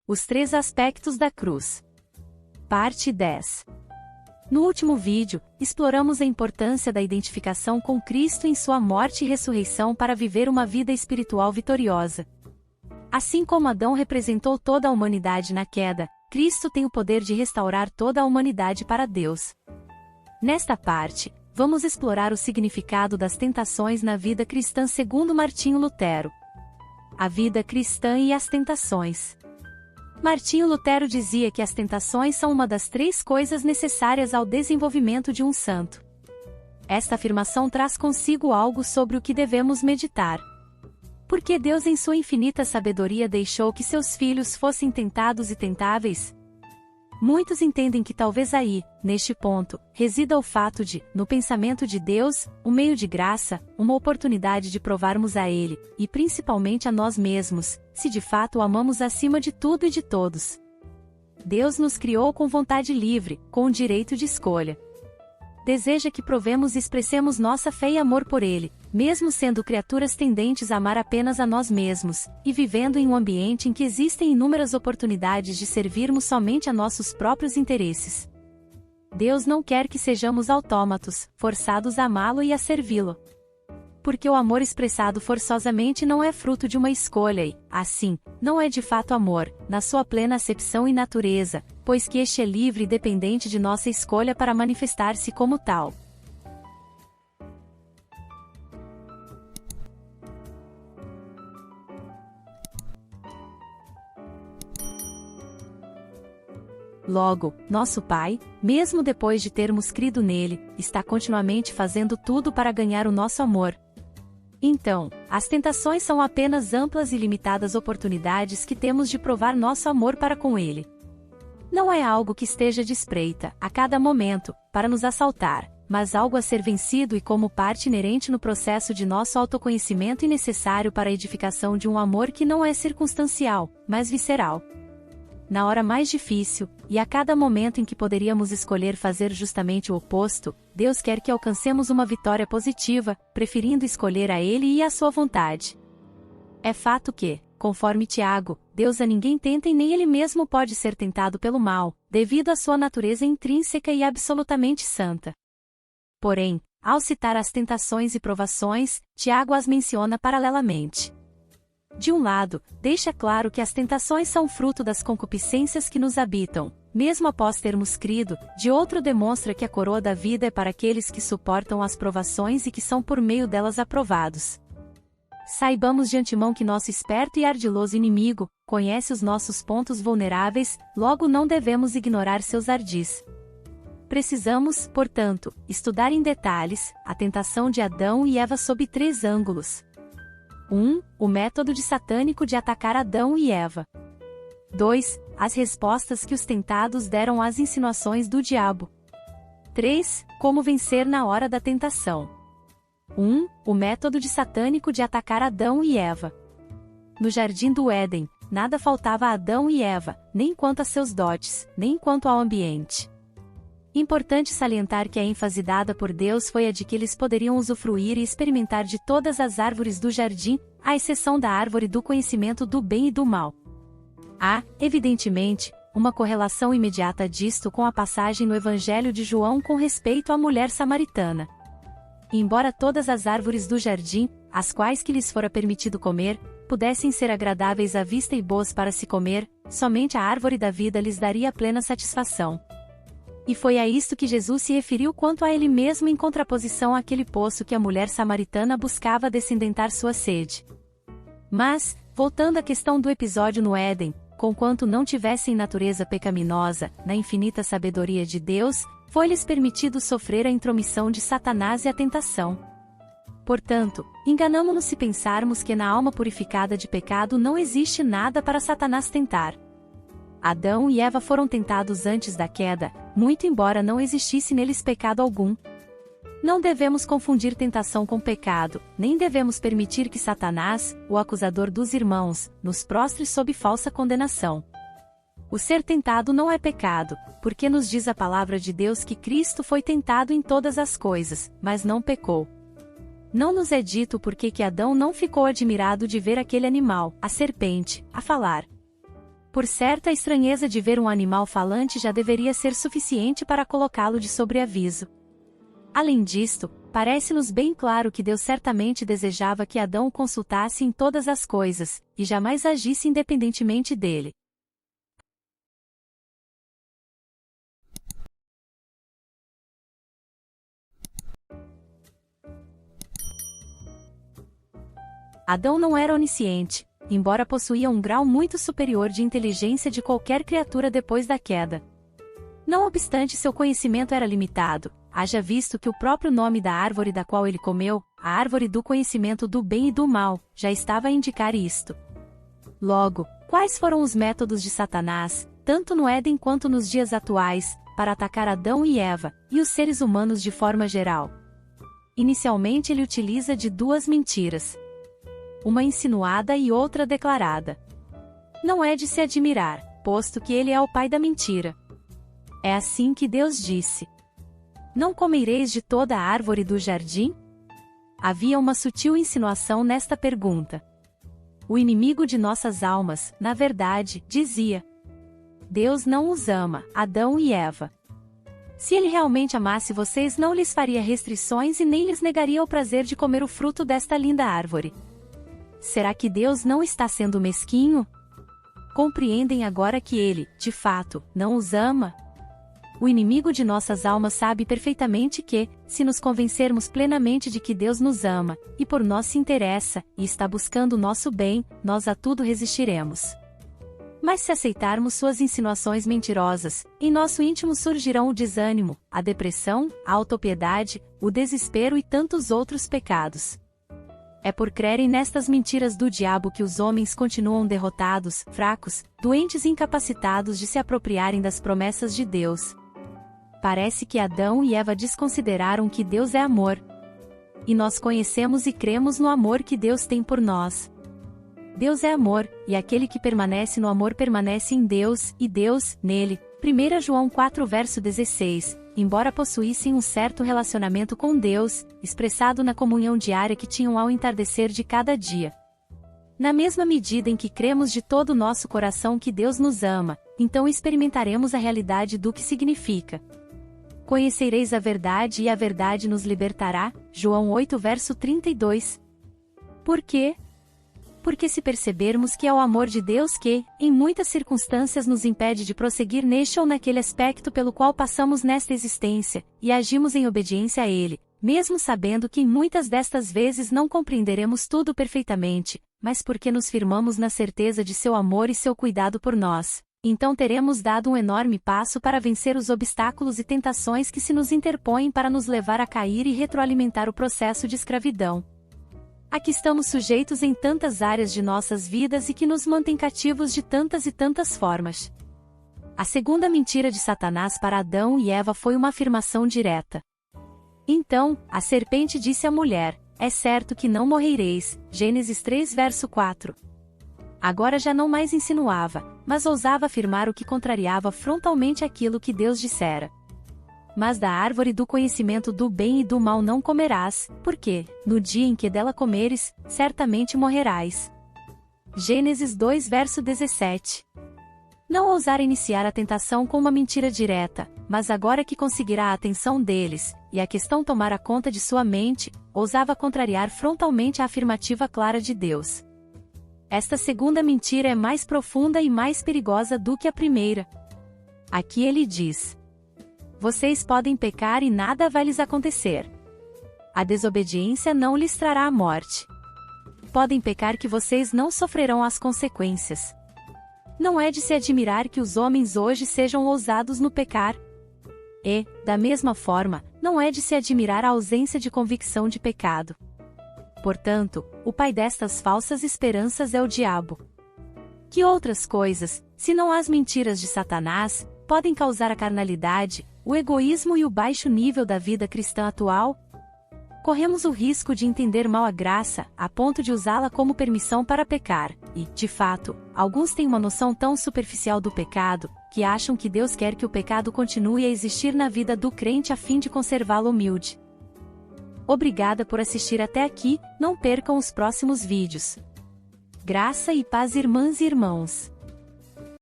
Os 3 aspectos da cruz. Parte 10. No último vídeo, exploramos a importância da identificação com Cristo em sua morte e ressurreição para viver uma vida espiritual vitoriosa. Assim como Adão representou toda a humanidade na queda, Cristo tem o poder de restaurar toda a humanidade para Deus. Nesta parte, vamos explorar o significado das tentações na vida cristã segundo Martinho Lutero. A vida cristã e as tentações. Martinho Lutero dizia que as tentações são uma das 3 coisas necessárias ao desenvolvimento de um santo. Esta afirmação traz consigo algo sobre o que devemos meditar. Porque Deus em sua infinita sabedoria deixou que seus filhos fossem tentados e tentáveis? Muitos entendem que talvez aí, neste ponto, resida o fato de, no pensamento de Deus, um meio de graça, uma oportunidade de provarmos a Ele, e principalmente a nós mesmos, se de fato o amamos acima de tudo e de todos. Deus nos criou com vontade livre, com o direito de escolha. Deseja que provemos e expressemos nossa fé e amor por Ele, mesmo sendo criaturas tendentes a amar apenas a nós mesmos, e vivendo em um ambiente em que existem inúmeras oportunidades de servirmos somente a nossos próprios interesses. Deus não quer que sejamos autômatos, forçados a amá-lo e a servi-lo. Porque o amor expressado forçosamente não é fruto de uma escolha e, assim, não é de fato amor, na sua plena acepção e natureza, pois que este é livre e dependente de nossa escolha para manifestar-se como tal. Logo, nosso Pai, mesmo depois de termos crido nele, está continuamente fazendo tudo para ganhar o nosso amor. Então, as tentações são apenas amplas e limitadas oportunidades que temos de provar nosso amor para com ele. Não é algo que esteja de espreita, a cada momento, para nos assaltar, mas algo a ser vencido e como parte inerente no processo de nosso autoconhecimento e necessário para a edificação de um amor que não é circunstancial, mas visceral. Na hora mais difícil, e a cada momento em que poderíamos escolher fazer justamente o oposto, Deus quer que alcancemos uma vitória positiva, preferindo escolher a Ele e a sua vontade. É fato que, conforme Tiago, Deus a ninguém tenta e nem Ele mesmo pode ser tentado pelo mal, devido à sua natureza intrínseca e absolutamente santa. Porém, ao citar as tentações e provações, Tiago as menciona paralelamente. De um lado, deixa claro que as tentações são fruto das concupiscências que nos habitam, mesmo após termos crido, de outro demonstra que a coroa da vida é para aqueles que suportam as provações e que são por meio delas aprovados. Saibamos de antemão que nosso esperto e ardiloso inimigo conhece os nossos pontos vulneráveis, logo não devemos ignorar seus ardis. Precisamos, portanto, estudar em detalhes a tentação de Adão e Eva sob 3 ângulos. 1. O método satânico de atacar Adão e Eva. 2. As respostas que os tentados deram às insinuações do diabo. 3. Como vencer na hora da tentação. 1. O método satânico de atacar Adão e Eva. No jardim do Éden, nada faltava a Adão e Eva, nem quanto a seus dotes, nem quanto ao ambiente. Importante salientar que a ênfase dada por Deus foi a de que eles poderiam usufruir e experimentar de todas as árvores do jardim, à exceção da árvore do conhecimento do bem e do mal. Há, evidentemente, uma correlação imediata disto com a passagem no Evangelho de João com respeito à mulher samaritana. Embora todas as árvores do jardim, as quais que lhes fora permitido comer, pudessem ser agradáveis à vista e boas para se comer, somente a árvore da vida lhes daria plena satisfação. E foi a isto que Jesus se referiu quanto a ele mesmo em contraposição àquele poço que a mulher samaritana buscava descendentar sua sede. Mas, voltando à questão do episódio no Éden, conquanto não tivessem natureza pecaminosa, na infinita sabedoria de Deus, foi-lhes permitido sofrer a intromissão de Satanás e a tentação. Portanto, enganamo-nos se pensarmos que na alma purificada de pecado não existe nada para Satanás tentar. Adão e Eva foram tentados antes da queda, muito embora não existisse neles pecado algum. Não devemos confundir tentação com pecado, nem devemos permitir que Satanás, o acusador dos irmãos, nos prostre sob falsa condenação. O ser tentado não é pecado, porque nos diz a palavra de Deus que Cristo foi tentado em todas as coisas, mas não pecou. Não nos é dito porque que Adão não ficou admirado de ver aquele animal, a serpente, a falar. Por certo, a estranheza de ver um animal falante já deveria ser suficiente para colocá-lo de sobreaviso. Além disto, parece-nos bem claro que Deus certamente desejava que Adão o consultasse em todas as coisas, e jamais agisse independentemente dele. Adão não era onisciente, embora possuía um grau muito superior de inteligência de qualquer criatura depois da queda. Não obstante, seu conhecimento era limitado, haja visto que o próprio nome da árvore da qual ele comeu, a árvore do conhecimento do bem e do mal, já estava a indicar isto. Logo, quais foram os métodos de Satanás, tanto no Éden quanto nos dias atuais, para atacar Adão e Eva, e os seres humanos de forma geral? Inicialmente ele utiliza de duas mentiras. Uma insinuada e outra declarada. Não é de se admirar, posto que ele é o pai da mentira. É assim que Deus disse: Não comereis de toda a árvore do jardim? Havia uma sutil insinuação nesta pergunta. O inimigo de nossas almas, na verdade, dizia: Deus não os ama, Adão e Eva. Se ele realmente amasse vocês, não lhes faria restrições e nem lhes negaria o prazer de comer o fruto desta linda árvore. Será que Deus não está sendo mesquinho? Compreendem agora que ele, de fato, não os ama? O inimigo de nossas almas sabe perfeitamente que, se nos convencermos plenamente de que Deus nos ama, e por nós se interessa, e está buscando o nosso bem, nós a tudo resistiremos. Mas se aceitarmos suas insinuações mentirosas, em nosso íntimo surgirão o desânimo, a depressão, a autopiedade, o desespero e tantos outros pecados. É por crerem nestas mentiras do diabo que os homens continuam derrotados, fracos, doentes e incapacitados de se apropriarem das promessas de Deus. Parece que Adão e Eva desconsideraram que Deus é amor. E nós conhecemos e cremos no amor que Deus tem por nós. Deus é amor, e aquele que permanece no amor permanece em Deus, e Deus, nele. 1 João 4 verso 16. Embora possuíssem um certo relacionamento com Deus, expressado na comunhão diária que tinham ao entardecer de cada dia. Na mesma medida em que cremos de todo o nosso coração que Deus nos ama, então experimentaremos a realidade do que significa. Conhecereis a verdade e a verdade nos libertará, João 8 verso 32. Por quê? Porque se percebermos que é o amor de Deus que, em muitas circunstâncias nos impede de prosseguir neste ou naquele aspecto pelo qual passamos nesta existência, e agimos em obediência a Ele, mesmo sabendo que em muitas destas vezes não compreenderemos tudo perfeitamente, mas porque nos firmamos na certeza de seu amor e seu cuidado por nós, então teremos dado um enorme passo para vencer os obstáculos e tentações que se nos interpõem para nos levar a cair e retroalimentar o processo de escravidão a que estamos sujeitos em tantas áreas de nossas vidas e que nos mantém cativos de tantas e tantas formas. A segunda mentira de Satanás para Adão e Eva foi uma afirmação direta. Então, a serpente disse à mulher: É certo que não morrereis, Gênesis 3 verso 4. Agora já não mais insinuava, mas ousava afirmar o que contrariava frontalmente aquilo que Deus dissera. Mas da árvore do conhecimento do bem e do mal não comerás, porque, no dia em que dela comeres, certamente morrerás. Gênesis 2 verso 17. Não ousara iniciar a tentação com uma mentira direta, mas agora que conseguirá a atenção deles, e a questão tomara conta de sua mente, ousava contrariar frontalmente a afirmativa clara de Deus. Esta segunda mentira é mais profunda e mais perigosa do que a primeira. Aqui ele diz: Vocês podem pecar e nada vai lhes acontecer. A desobediência não lhes trará a morte. Podem pecar que vocês não sofrerão as consequências. Não é de se admirar que os homens hoje sejam ousados no pecar. E, da mesma forma, não é de se admirar a ausência de convicção de pecado. Portanto, o pai destas falsas esperanças é o diabo. Que outras coisas, se não as mentiras de Satanás, podem causar a carnalidade, o egoísmo e o baixo nível da vida cristã atual? Corremos o risco de entender mal a graça, a ponto de usá-la como permissão para pecar, e, de fato, alguns têm uma noção tão superficial do pecado, que acham que Deus quer que o pecado continue a existir na vida do crente a fim de conservá-lo humilde. Obrigada por assistir até aqui, não percam os próximos vídeos. Graça e paz, irmãs e irmãos.